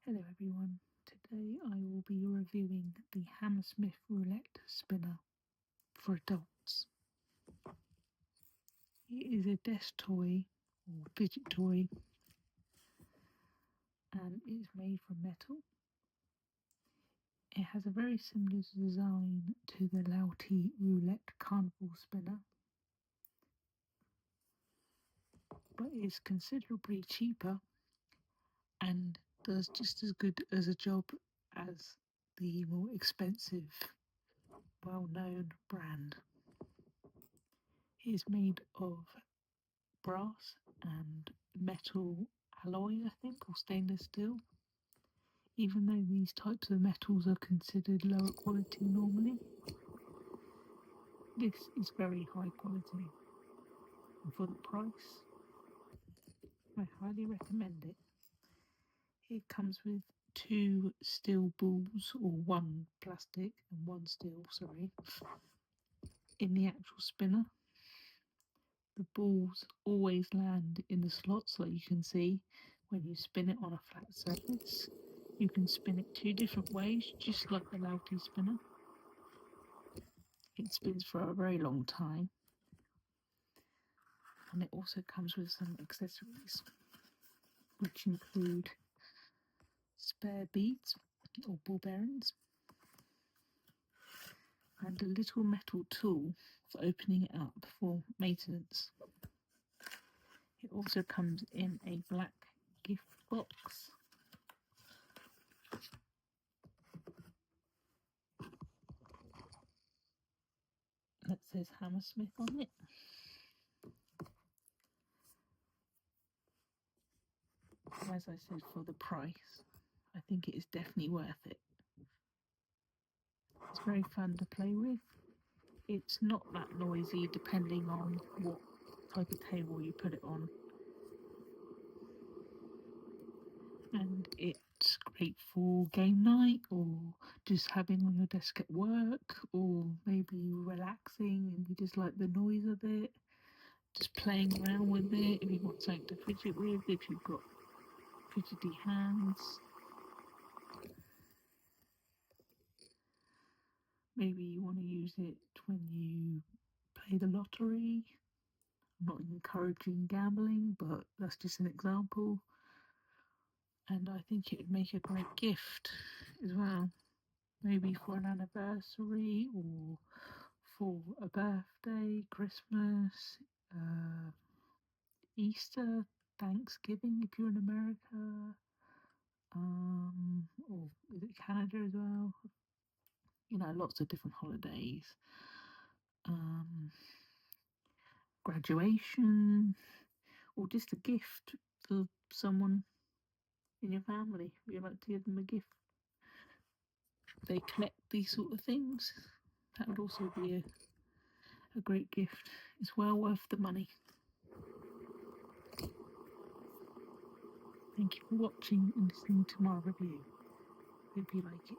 Hello everyone, today I will be reviewing the Hammersmith Roulette spinner for adults. It is a desk toy or fidget toy and it's made from metal. It has a very similar design to the Roulette Roulette carnival spinner, but it's considerably cheaper and does just as good as a job as the more expensive, well-known brand. It is made of brass and metal alloy, I think, or stainless steel. Even though these types of metals are considered lower quality normally, this is very high quality. And for the price, I highly recommend it. It comes with 2 steel balls, or 1 plastic and 1 steel, in the actual spinner. The balls always land in the slots, like you can see when you spin it on a flat surface. You can spin it 2 different ways, just like the Roulette spinner. It spins for a very long time. And it also comes with some accessories, which include spare beads or ball bearings, and a little metal tool for opening it up for maintenance. It also comes in a black gift box. That says Hammersmith on it. As I said, for the price, I think it is definitely worth it. It's very fun to play with. It's not that noisy depending on what type of table you put it on. And it's great for game night, or just having on your desk at work, or maybe relaxing and you just like the noise of it. Just playing around with it if you want something to fidget with, if you've got fidgety hands. Maybe you want to use it when you play the lottery. I'm not encouraging gambling, but that's just an example. And I think it would make a great gift as well. Maybe for an anniversary, or for a birthday, Christmas, Easter, Thanksgiving if you're in America, or is it Canada as well? Lots of different holidays. Graduation, or just a gift for someone in your family. You'd like to give them a gift. They collect these sort of things. That would also be a great gift. It's well worth the money. Thank you for watching and listening to my review. Hope you like it.